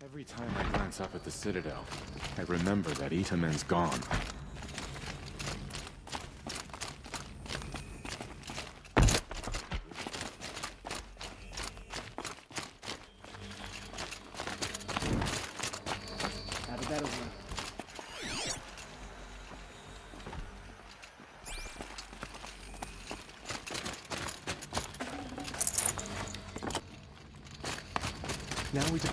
Every time I glance up at the Citadel, I remember that Itamen's gone. How did that over? Now we do.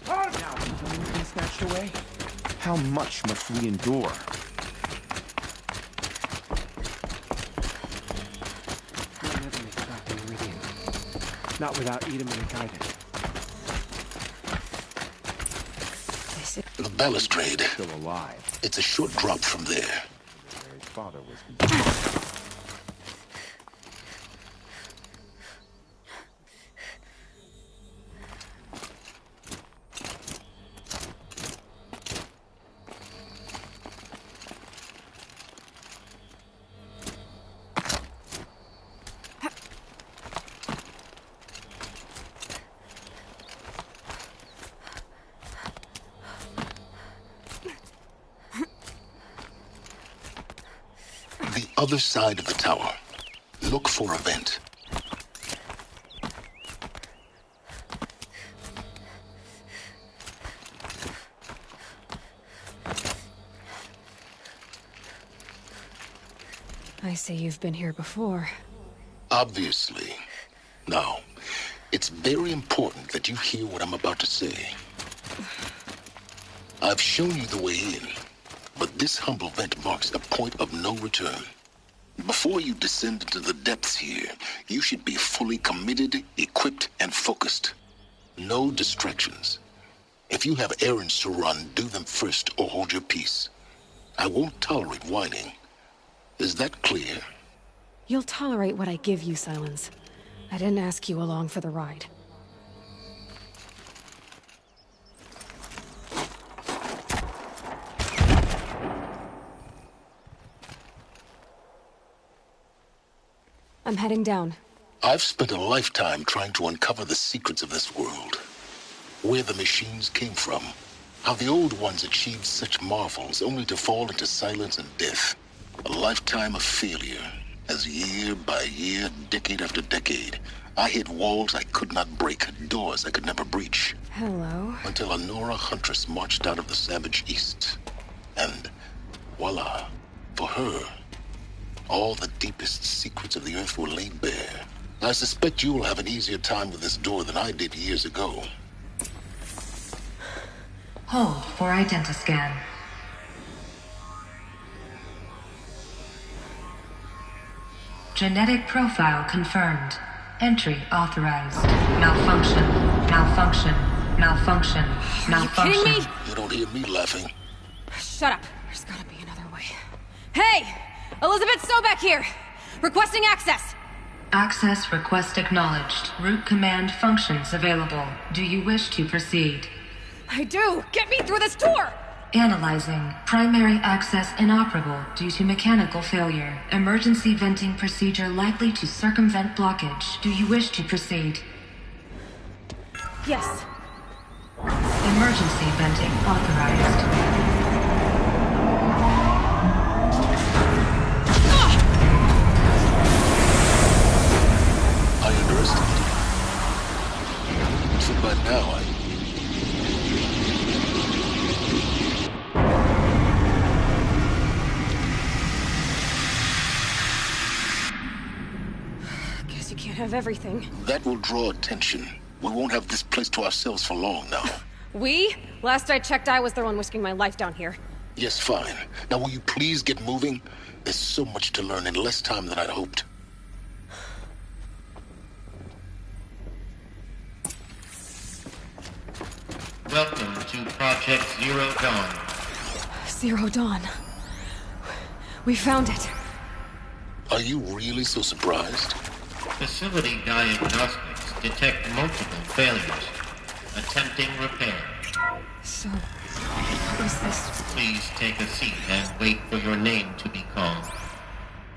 Now we've been snatched away. How much must we endure? We'll never make it back to Meridian. Not without Itamen guidance. The balustrade. Still alive. It's a short drop from there. Where his father was. The other side of the tower. Look for a vent. I say you've been here before. Obviously. Now, it's very important that you hear what I'm about to say. I've shown you the way in, but this humble vent marks a point of no return. Before you descend into the depths here, you should be fully committed, equipped, and focused. No distractions. If you have errands to run, do them first or hold your peace. I won't tolerate whining. Is that clear? You'll tolerate what I give you, Silence. I didn't ask you along for the ride. I'm heading down. I've spent a lifetime trying to uncover the secrets of this world. Where the machines came from. How the old ones achieved such marvels only to fall into silence and death. A lifetime of failure. As year by year, decade after decade, I hit walls I could not break, doors I could never breach. Hello. Until a Nora huntress marched out of the savage east. And voila, for her, all the deepest secrets of the earth were laid bare. I suspect you will have an easier time with this door than I did years ago. Hold for identiscan. Genetic profile confirmed. Entry authorized. Malfunction. Malfunction. Malfunction. Malfunction. Are you kidding me? You don't hear me laughing. Shut up. There's gotta be another way. Hey! Elizabeth Sobeck here! Requesting access! Access request acknowledged. Root command functions available. Do you wish to proceed? I do! Get me through this door! Analyzing. Primary access inoperable due to mechanical failure. Emergency venting procedure likely to circumvent blockage. Do you wish to proceed? Yes. Emergency venting authorized. I underestimated you. So by now, Guess you can't have everything. that will draw attention. We won't have this place to ourselves for long now. We? Last I checked, I was the one risking my life down here. Yes, fine. Now will you please get moving? There's so much to learn in less time than I'd hoped. Welcome to Project Zero Dawn. Zero Dawn. We found it. Are you really so surprised? Facility diagnostics detect multiple failures. Attempting repair. So, what was this? Please take a seat and wait for your name to be called.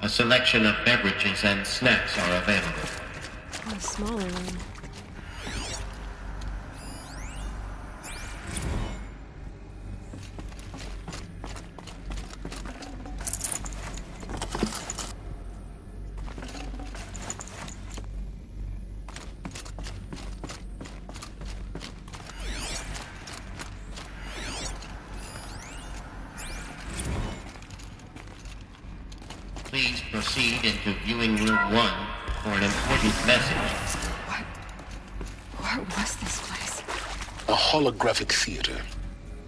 A selection of beverages and snacks are available. A smaller one. Please proceed into viewing room 1 for an important message. What was this place? A holographic theater.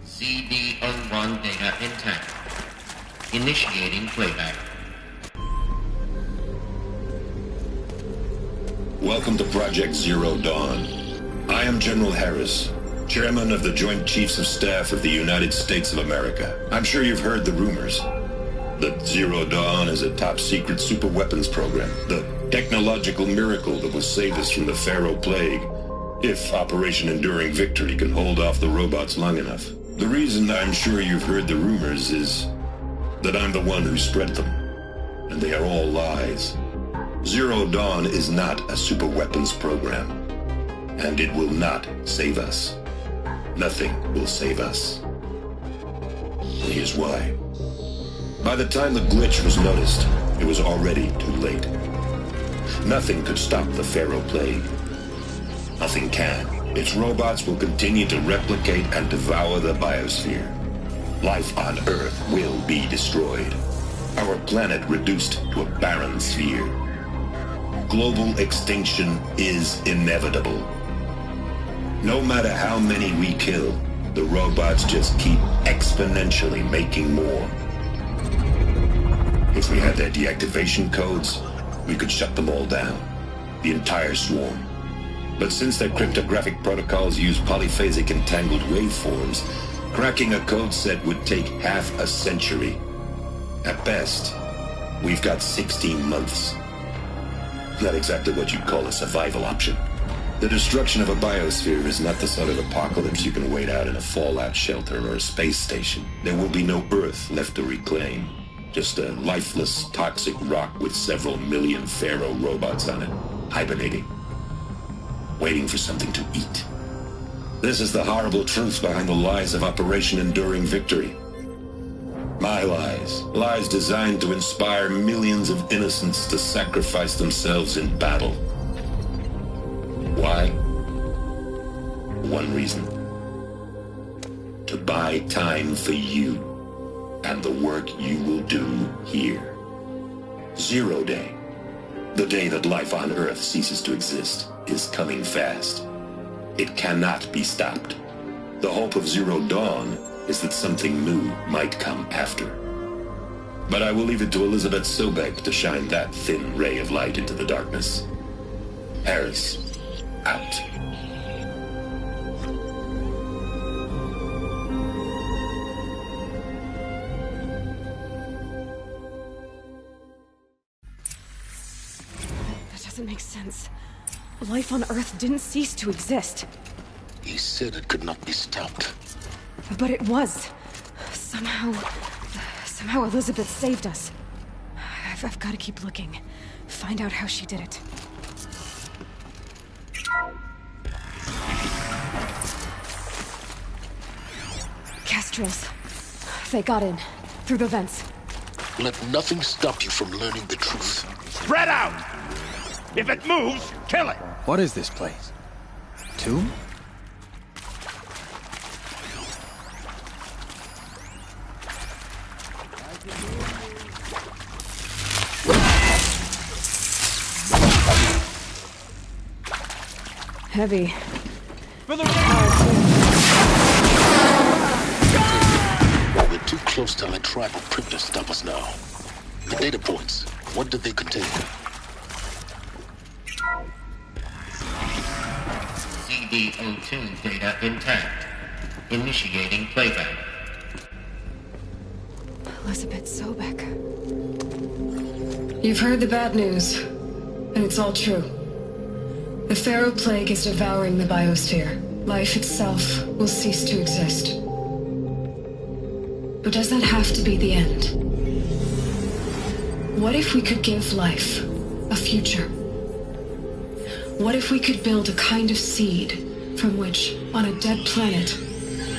CD01 data intact. Initiating playback. Welcome to Project Zero Dawn. I am General Harris, Chairman of the Joint Chiefs of Staff of the United States of America. I'm sure you've heard the rumors that Zero Dawn is a top-secret superweapons program, the technological miracle that will save us from the Pharaoh Plague, if Operation Enduring Victory can hold off the robots long enough. The reason I'm sure you've heard the rumors is that I'm the one who spread them, and they are all lies. Zero Dawn is not a superweapons program, and it will not save us. Nothing will save us. And here's why. By the time the glitch was noticed, it was already too late. Nothing could stop the Pharaoh Plague. Nothing can. Its robots will continue to replicate and devour the biosphere. Life on Earth will be destroyed. Our planet reduced to a barren sphere. Global extinction is inevitable. No matter how many we kill, the robots just keep exponentially making more. If we had their deactivation codes, we could shut them all down. The entire swarm. But since their cryptographic protocols use polyphasic entangled waveforms, cracking a code set would take half a century. At best, we've got 16 months. Not exactly what you'd call a survival option. The destruction of a biosphere is not the sort of apocalypse you can wait out in a fallout shelter or a space station. There will be no Earth left to reclaim. Just a lifeless, toxic rock with several million Pharaoh robots on it, hibernating, waiting for something to eat. This is the horrible truth behind the lies of Operation Enduring Victory. My lies. Lies designed to inspire millions of innocents to sacrifice themselves in battle. Why? One reason. To buy time for you and the work you will do here. Zero Day, the day that life on Earth ceases to exist, is coming fast. It cannot be stopped. The hope of Zero Dawn is that something new might come after. But I will leave it to Elizabeth Sobek to shine that thin ray of light into the darkness. Harris, out. Doesn't make sense. Life on Earth didn't cease to exist. He said it could not be stopped. But it was. Somehow Elizabeth saved us. I've got to keep looking. Find out how she did it. Kestrels. They got in. Through the vents. Let nothing stop you from learning the truth. Spread out! If it moves, kill it! What is this place? Tomb? Heavy. For the We're too close to our tribal print to stop us now. The data points, what did they contain? CD02 data intact. Initiating playback. Elizabeth Sobek. You've heard the bad news, and it's all true. The Pharaoh Plague is devouring the biosphere. Life itself will cease to exist. But does that have to be the end? What if we could give life a future? What if we could build a kind of seed from which, on a dead planet,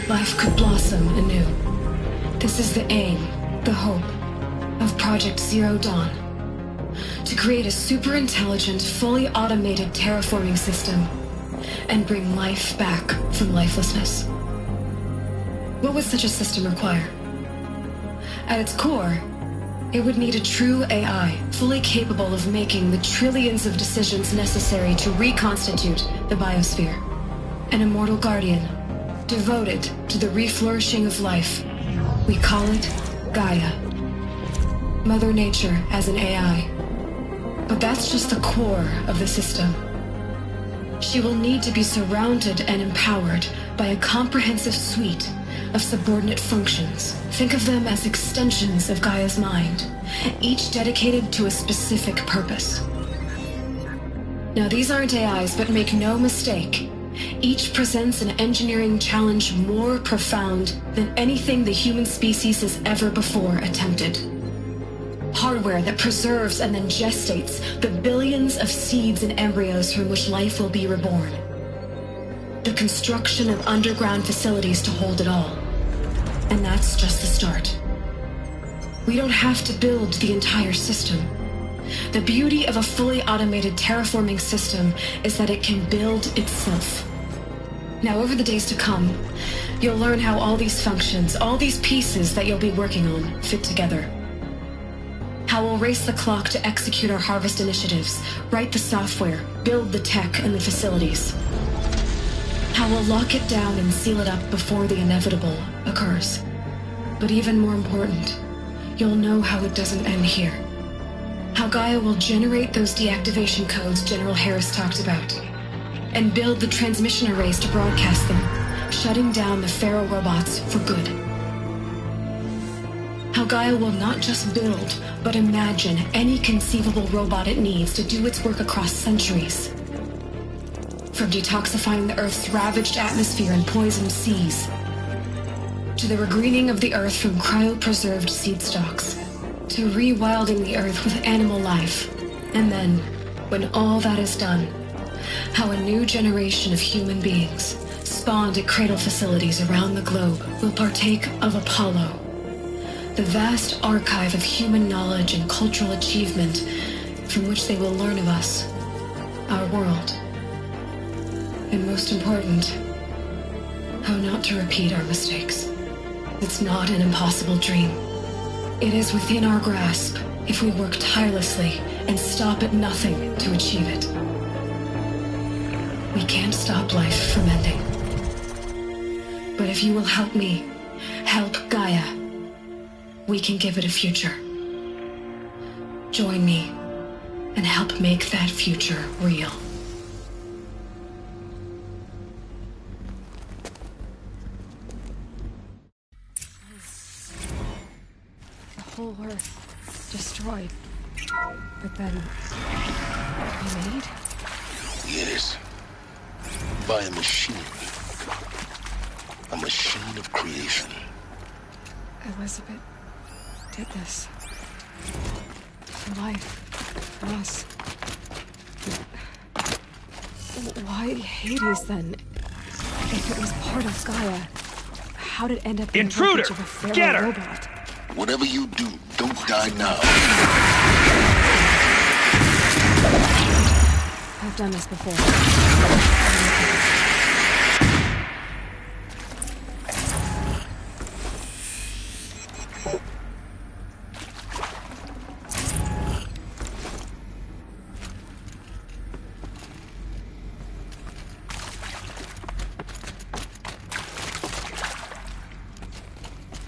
life could blossom anew? This is the aim, the hope, of Project Zero Dawn. To create a super-intelligent, fully automated terraforming system and bring life back from lifelessness. What would such a system require? At its core, it would need a true AI, fully capable of making the trillions of decisions necessary to reconstitute the biosphere. An immortal guardian, devoted to the reflourishing of life. We call it Gaia. Mother Nature as an AI. But that's just the core of the system. She will need to be surrounded and empowered by a comprehensive suite of subordinate functions. Think of them as extensions of Gaia's mind, each dedicated to a specific purpose. Now, these aren't AIs, but make no mistake, each presents an engineering challenge more profound than anything the human species has ever before attempted. Hardware that preserves and then gestates the billions of seeds and embryos from which life will be reborn. The construction of underground facilities to hold it all. And that's just the start. We don't have to build the entire system. The beauty of a fully automated terraforming system is that it can build itself. Now, over the days to come, you'll learn how all these functions, all these pieces that you'll be working on, fit together. How we'll race the clock to execute our harvest initiatives, write the software, build the tech and the facilities. How we'll lock it down and seal it up before the inevitable occurs. But even more important, you'll know how it doesn't end here. How Gaia will generate those deactivation codes General Harris talked about, and build the transmission arrays to broadcast them, shutting down the Pharaoh robots for good. How Gaia will not just build, but imagine any conceivable robot it needs to do its work across centuries. From detoxifying the Earth's ravaged atmosphere and poisoned seas, to the regreening of the Earth from cryopreserved seed stalks, to rewilding the Earth with animal life. And then, when all that is done, how a new generation of human beings, spawned at cradle facilities around the globe, will partake of Apollo, the vast archive of human knowledge and cultural achievement from which they will learn of us, our world. And most important, how not to repeat our mistakes. It's not an impossible dream. It is within our grasp if we work tirelessly and stop at nothing to achieve it. We can't stop life from ending. But if you will help me, help Gaia, we can give it a future. Join me and help make that future real. Whole Earth destroyed, but then remade? Yes. By a machine. A machine of creation. Elizabeth did this. For life. For us. Why Hades then? If it was part of Gaia, how did it end up in the wreckage of a Pharaoh robot? Whatever you do, don't die now. I've done this before.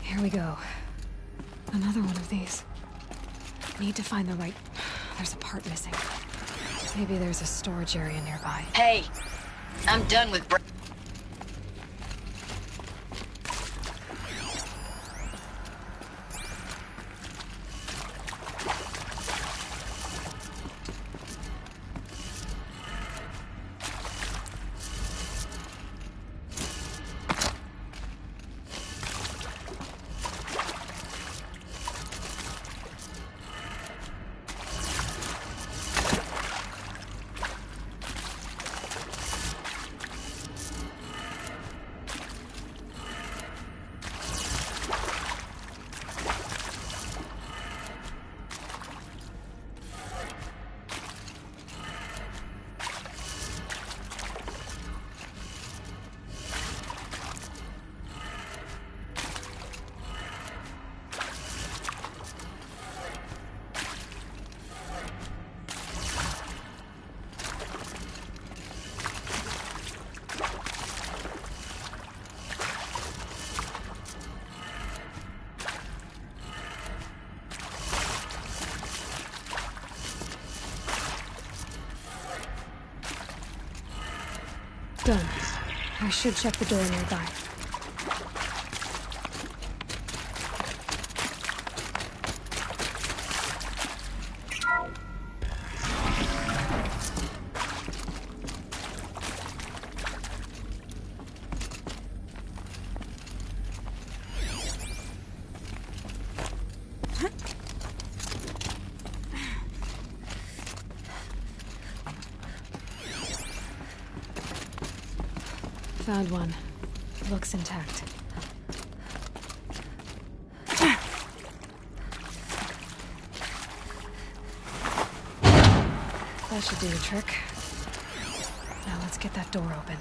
Here we go. Another one of these. Need to find the right... There's a part missing. Maybe there's a storage area nearby. Hey, I'm done with... Done. I should check the door nearby. Found one. Looks intact. That should do the trick. Now let's get that door open.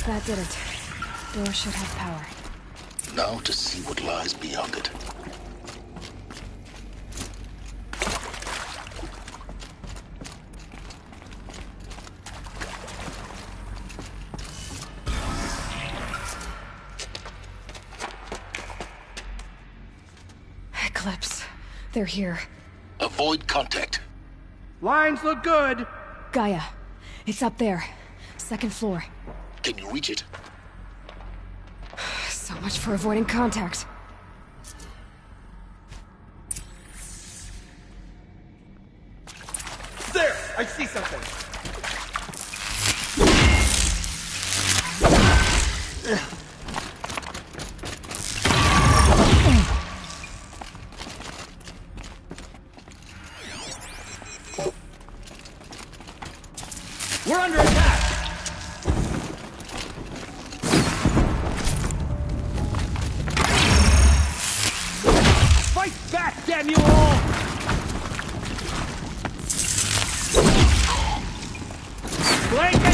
That did it. Door should have power. Now to see what lies beyond it. Eclipse. They're here. Avoid contact. Lines look good. Gaia. It's up there. Second floor. Can you reach it? So much for avoiding contact. There! I see something. We're under attack! Fight back, damn you all! Blanket!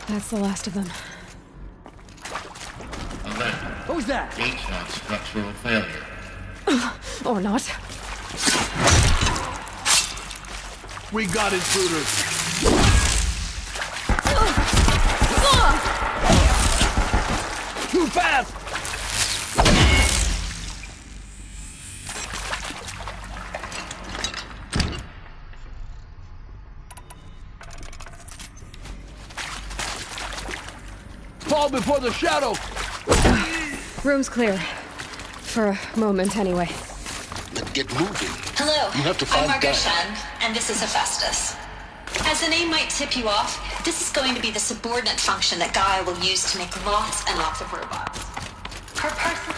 That's the last of them. Alert. Who's that? Gates have structural failure. Or not. We got intruders. Too fast! Fall before the shadow! Room's clear. For a moment, anyway. Then get moving. Hello, You have to I'm find Margot Gaia. Shen, and this is Hephaestus. As the name might tip you off, this is going to be the subordinate function that Gaia will use to make lots and lots of robots. Her person...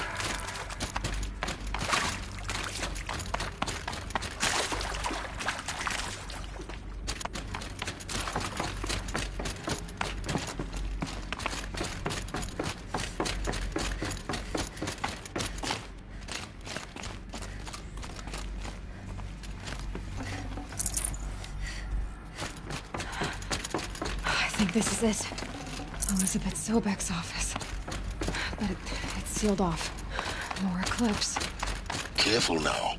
I think this is it. Elizabeth Sobek's office. But it's sealed off. More Eclipse. Careful now.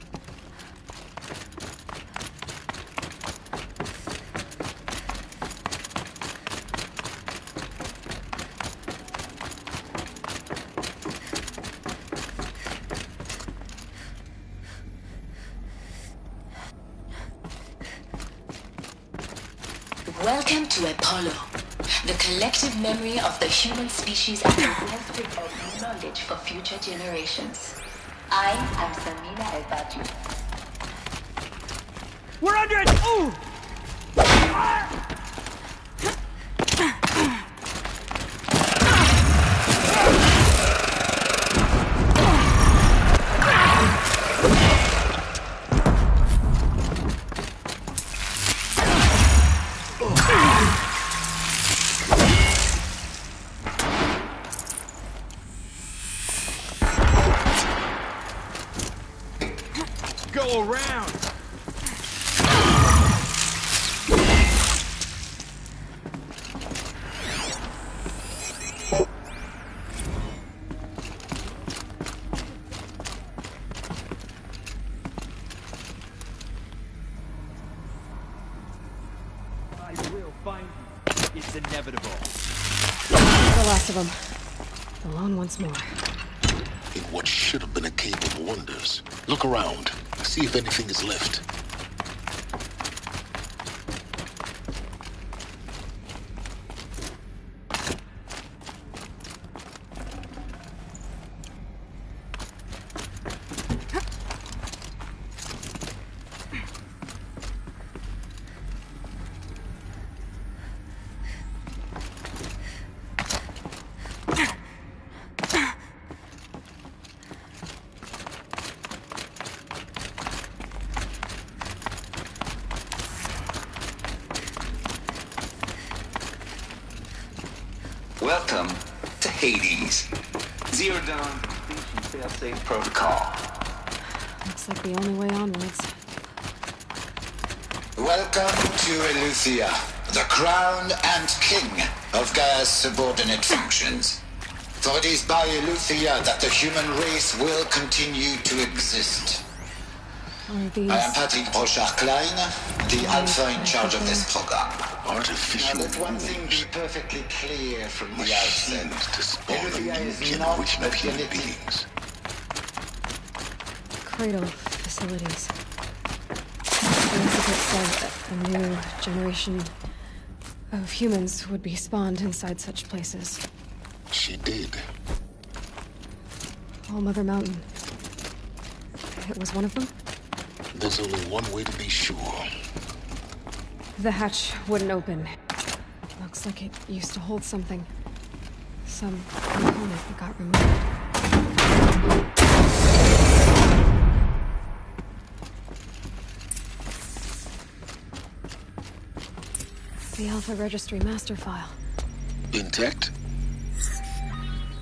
Welcome to Apollo, the collective memory of the human species and the wellspring of knowledge for future generations. I am Samina El-Badji. We're under it! Ooh! Go around! I will find you. It's inevitable. The last of them. Alone once more. In what should have been a cave of wonders. Look around. See if anything is left. Welcome to Hades. Zero Dawn completion failsafe protocol. Looks like the only way onwards. Welcome to Eleuthia, the crown and king of Gaia's subordinate functions. For it is by Eleuthia that the human race will continue to exist. These... I am Patrick Brochard-Klein, the Alpha in charge of this program. Artificial Now let one thing be perfectly clear from the outset. machines to spawn a Eleuthia new is not generation a of human genetic beings. Cradle facilities. Elizabeth said a new generation of humans would be spawned inside such places. She did. All Mother Mountain. It was one of them? There's only one way to be sure. The hatch wouldn't open. Looks like it used to hold something. Some component that got removed. The Alpha Registry master file. Intact?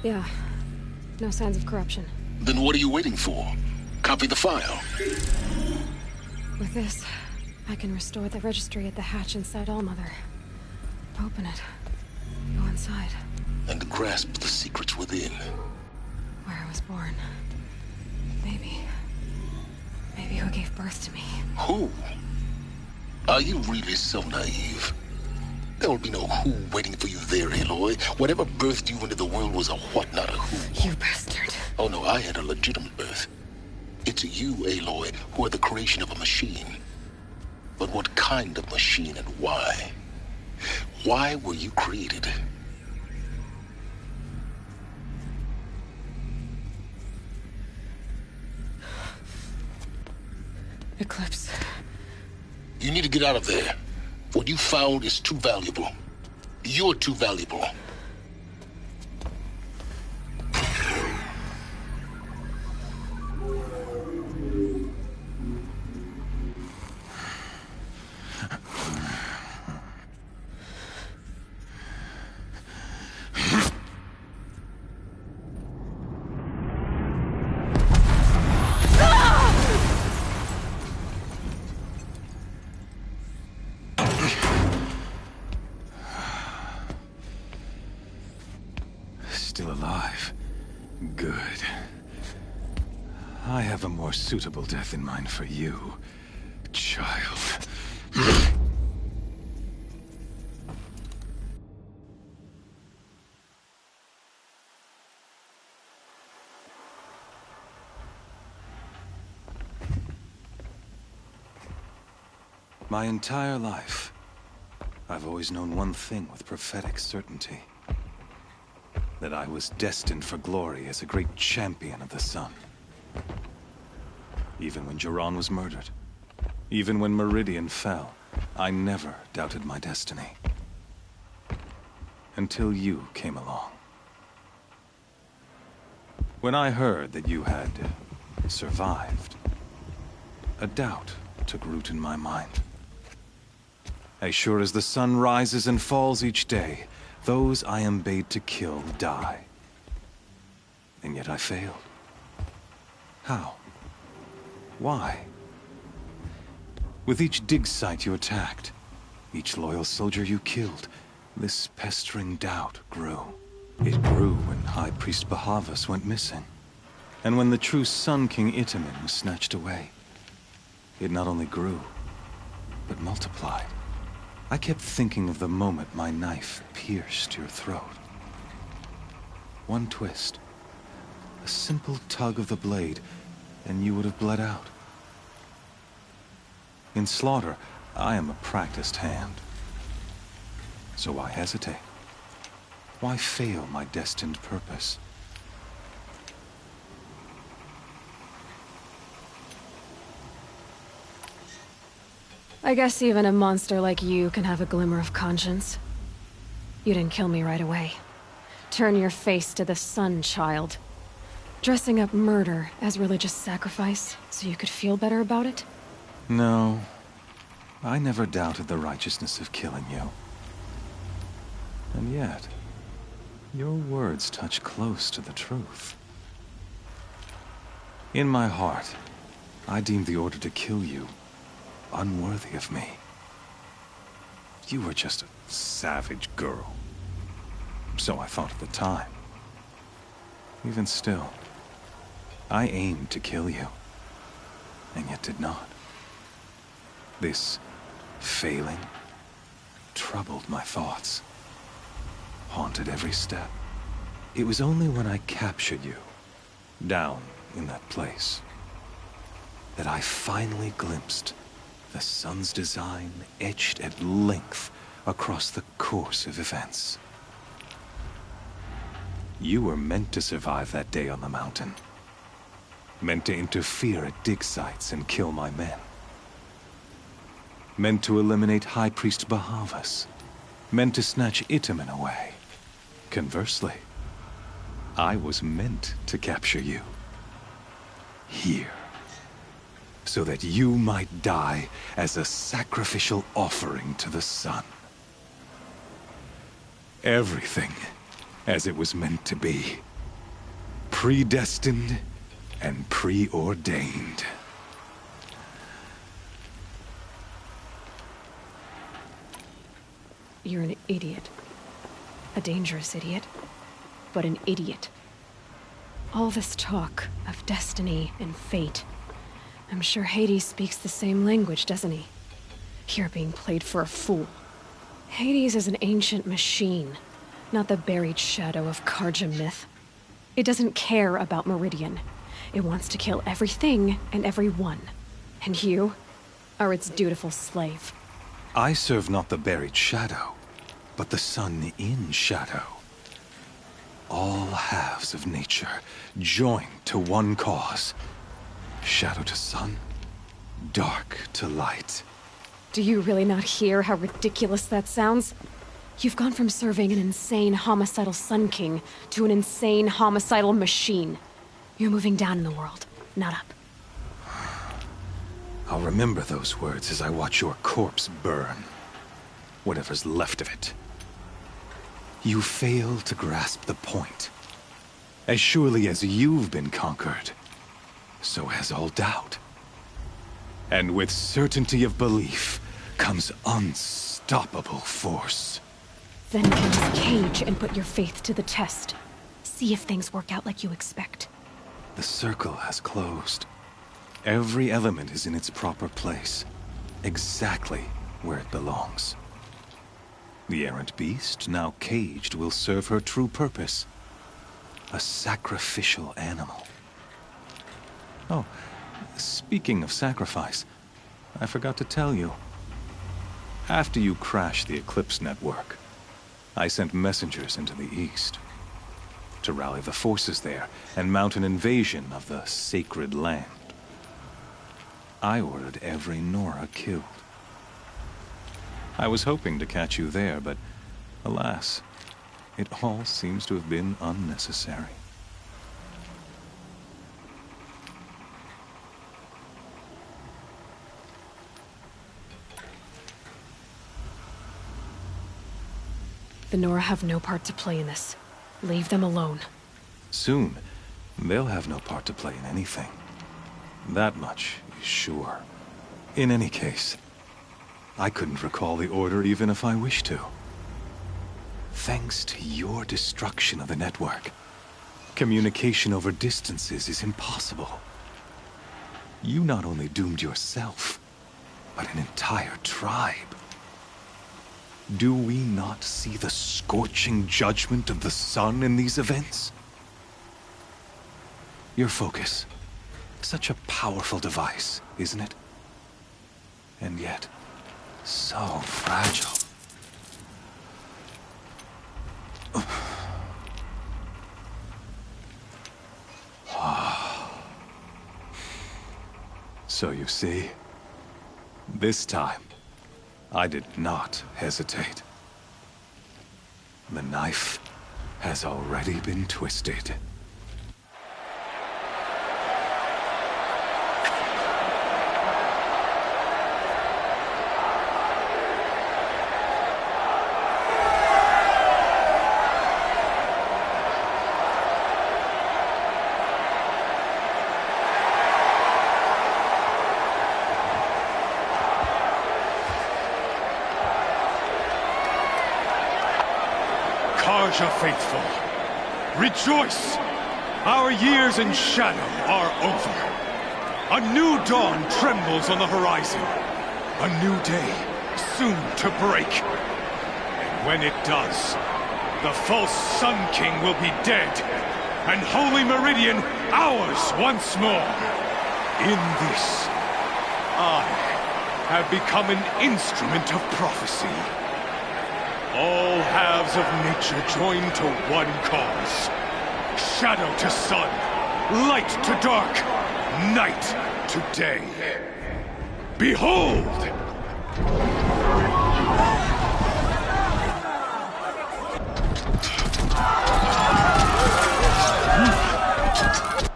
Yeah. No signs of corruption. Then what are you waiting for? Copy the file. With this, I can restore the registry at the hatch inside Allmother. Open it. Go inside. And grasp the secrets within. Where I was born. Maybe who gave birth to me. Who? Are you really so naive? There will be no who waiting for you there, Aloy. Whatever birthed you into the world was a what, not a who. You bastard. Oh no, I had a legitimate birth. It's you, Aloy, who are the creation of a machine. But what kind of machine and why? Why were you created? Eclipse. You need to get out of there. What you found is too valuable. You're too valuable. alive. Good. I have a more suitable death in mind for you, child. My entire life, I've always known one thing with prophetic certainty. That I was destined for glory as a great champion of the sun. Even when Jiran was murdered, even when Meridian fell, I never doubted my destiny. Until you came along. When I heard that you had survived, a doubt took root in my mind. As sure as the sun rises and falls each day, those I am bade to kill die. And yet I failed. How? Why? With each dig site you attacked, each loyal soldier you killed, this pestering doubt grew. It grew when High Priest Bahavas went missing, and when the true Sun King Itamen was snatched away. It not only grew, but multiplied. I kept thinking of the moment my knife pierced your throat. One twist, a simple tug of the blade, and you would have bled out. In slaughter, I am a practiced hand. So why hesitate? Why fail my destined purpose? I guess even a monster like you can have a glimmer of conscience. You didn't kill me right away. Turn your face to the sun, child. Dressing up murder as religious sacrifice so you could feel better about it? No. I never doubted the righteousness of killing you. And yet, your words touch close to the truth. In my heart, I deemed the order to kill you unworthy of me. You were just a savage girl. So I thought at the time. Even still, I aimed to kill you, and yet did not. This failing troubled my thoughts, haunted every step. It was only when I captured you, down in that place, that I finally glimpsed the sun's design etched at length across the course of events. You were meant to survive that day on the mountain. Meant to interfere at dig sites and kill my men. Meant to eliminate High Priest Bahavas. Meant to snatch Itamen away. Conversely, I was meant to capture you. Here. So that you might die as a sacrificial offering to the sun. Everything as it was meant to be. Predestined and preordained. You're an idiot. A dangerous idiot, but an idiot. All this talk of destiny and fate. I'm sure Hades speaks the same language, doesn't he? You're being played for a fool. Hades is an ancient machine, not the buried shadow of Karja myth. It doesn't care about Meridian. It wants to kill everything and everyone. And you are its dutiful slave. I serve not the buried shadow, but the sun in shadow. All halves of nature joined to one cause. Shadow to sun, dark to light. Do you really not hear how ridiculous that sounds? You've gone from serving an insane homicidal Sun King to an insane homicidal machine. You're moving down in the world, not up. I'll remember those words as I watch your corpse burn. Whatever's left of it. You fail to grasp the point. As surely as you've been conquered, so has all doubt. And with certainty of belief comes unstoppable force. Then kill this cage and put your faith to the test. See See if things work out like you expect. The circle has closed. Every element is in its proper place. Exactly where it belongs. The errant beast, now caged, will serve her true purpose. A sacrificial animal. Oh, speaking of sacrifice, I forgot to tell you. After you crashed the Eclipse network, I sent messengers into the east to rally the forces there and mount an invasion of the sacred land. I ordered every Nora killed. I was hoping to catch you there, but alas, it all seems to have been unnecessary. The Nora have no part to play in this. Leave them alone. Soon, they'll have no part to play in anything. That much is sure. In any case, I couldn't recall the order even if I wished to. Thanks to your destruction of the network, communication over distances is impossible. You not only doomed yourself, but an entire tribe. Do we not see the scorching judgment of the sun in these events? Your focus. Such a powerful device, isn't it? And yet, so fragile. So you see, this time, I did not hesitate. The knife has already been twisted. Karja faithful, rejoice! Our years in shadow are over. A new dawn trembles on the horizon. A new day soon to break. And when it does, the false Sun King will be dead, and Holy Meridian ours once more. In this, I have become an instrument of prophecy. All halves of nature join to one cause. Shadow to sun, light to dark, night to day. Behold!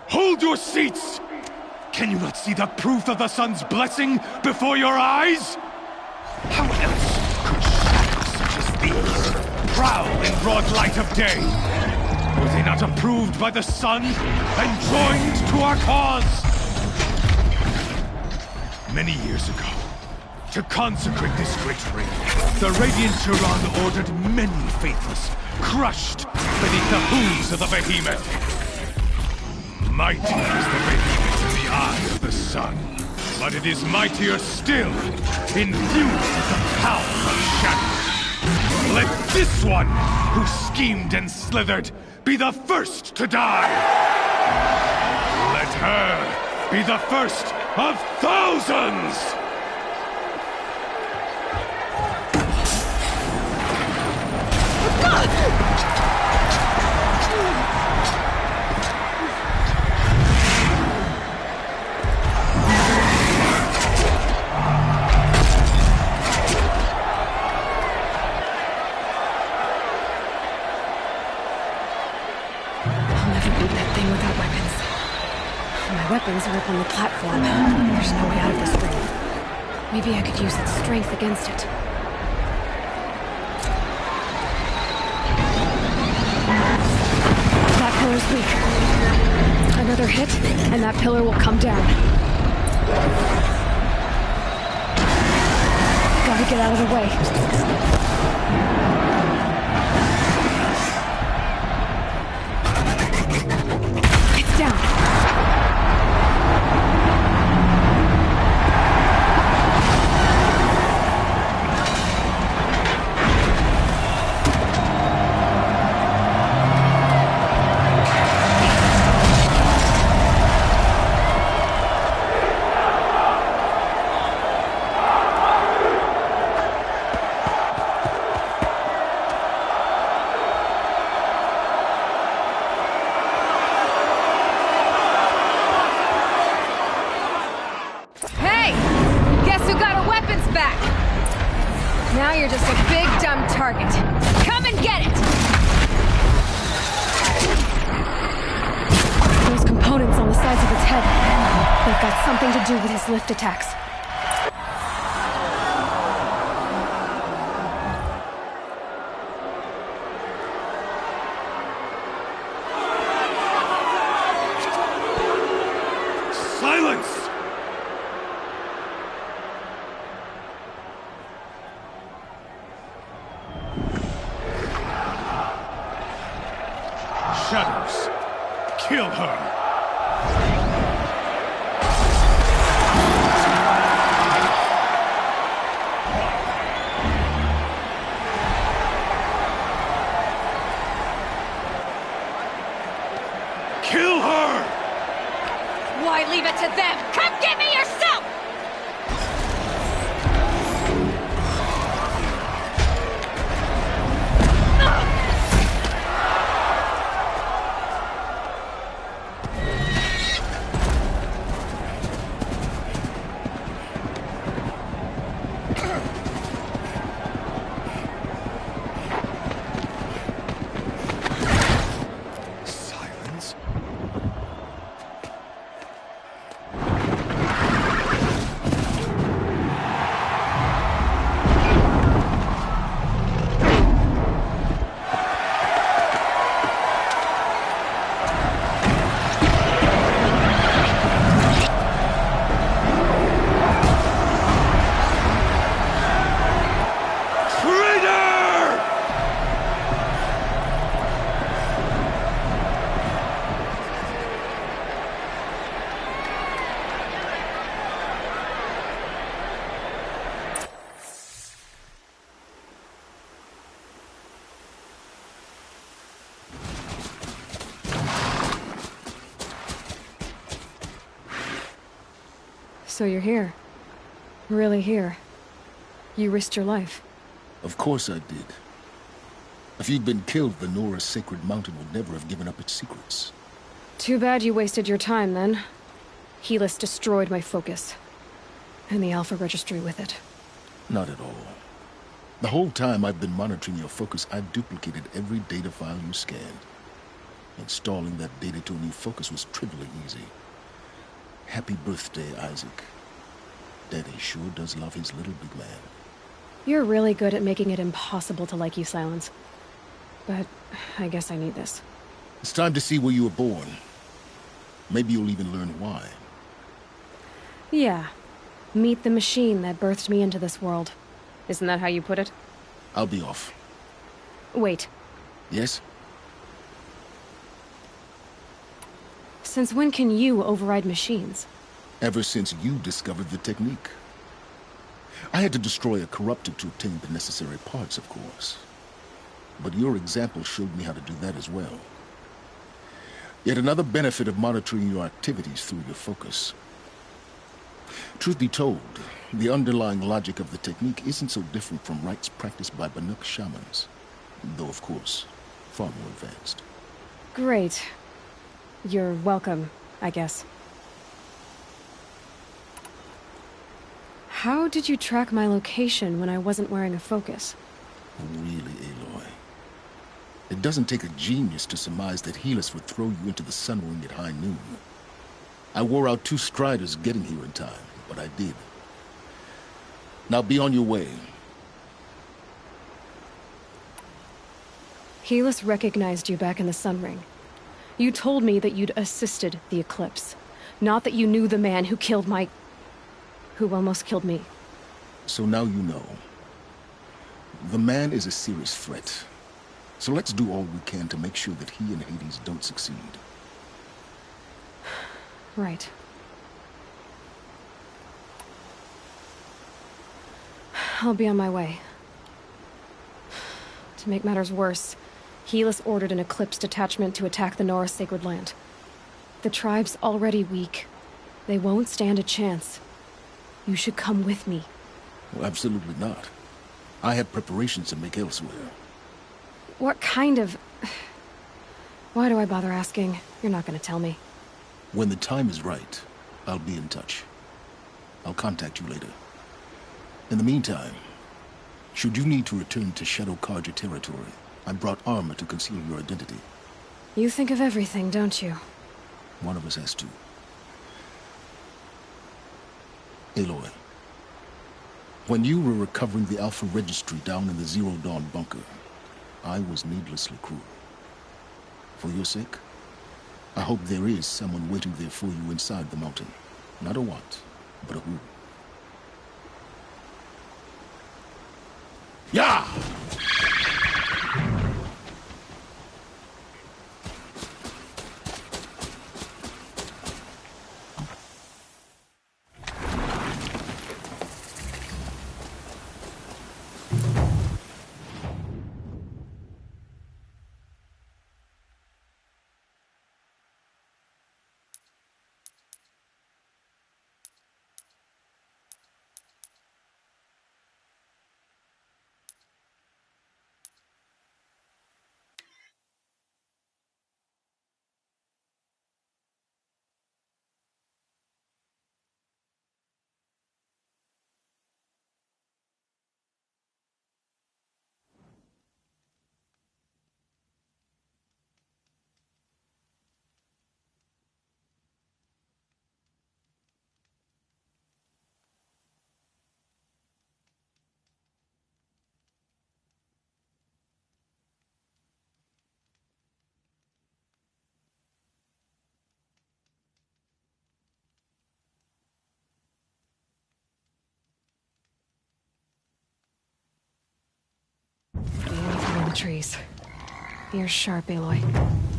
Hold your seats! Can you not see the proof of the sun's blessing before your eyes? How else could shadows such as these prowl in broad light of day? Were they not approved by the sun and joined to our cause? Many years ago, to consecrate this great ring, the Radiant Turan ordered many faithless, crushed beneath the hooves of the behemoth. Mighty is the behemoth in the eye of the sun, but it is mightier still, infused with the power of shadow. Let this one, who schemed and slithered, be the first to die! Let her be the first of thousands! Weapons are up on the platform. There's no way out of this ring. Maybe I could use its strength against it. That pillar's weak. Another hit, and that pillar will come down. Gotta get out of the way. Hey! Guess who got our weapons back? Now you're just a big dumb target. Come and get it! Those components on the sides of its head. They've got something to do with his lift attacks. Silence! Shadows, kill her! Kill her! Why leave it to them? Come get me yourself! Silence? So you're here. Really here. You risked your life. Of course I did. If you'd been killed, the Nora's sacred mountain would never have given up its secrets. Too bad you wasted your time, then. Helis destroyed my focus. And the Alpha Registry with it. Not at all. The whole time I've been monitoring your focus, I've duplicated every data file you scanned. Installing that data to a new focus was trivially easy. Happy birthday, Isaac. Daddy sure does love his little big man. You're really good at making it impossible to like you, Silence. But I guess I need this. It's time to see where you were born. Maybe you'll even learn why. Yeah. Meet the machine that birthed me into this world. Isn't that how you put it? I'll be off. Wait. Yes? Since when can you override machines? Ever since you discovered the technique. I had to destroy a corrupted to obtain the necessary parts, of course. But your example showed me how to do that as well. Yet another benefit of monitoring your activities through your focus. Truth be told, the underlying logic of the technique isn't so different from rites practiced by Banuk shamans. Though, of course, far more advanced. Great. You're welcome, I guess. How did you track my location when I wasn't wearing a focus? Really, Aloy? It doesn't take a genius to surmise that Helis would throw you into the sun ring at high noon. I wore out 2 striders getting here in time, but I did. Now be on your way. Helis recognized you back in the sun ring. You told me that you'd assisted the eclipse. Not that you knew the man who killed my... who almost killed me. So now you know. The man is a serious threat. So let's do all we can to make sure that he and Hades don't succeed. Right. I'll be on my way. To make matters worse, Helis ordered an Eclipse detachment to attack the Nora Sacred Land. The tribe's already weak. They won't stand a chance. You should come with me. Well, absolutely not. I have preparations to make elsewhere. What kind of... Why do I bother asking? You're not gonna tell me. When the time is right, I'll be in touch. I'll contact you later. In the meantime, should you need to return to Shadow Karja territory, I brought armor to conceal your identity. You think of everything, don't you? One of us has to. Aloy, when you were recovering the Alpha Registry down in the Zero Dawn bunker, I was needlessly cruel. For your sake, I hope there is someone waiting there for you inside the mountain. Not a what, but a who. Yeah! Anything in the trees. Ears sharp, Aloy.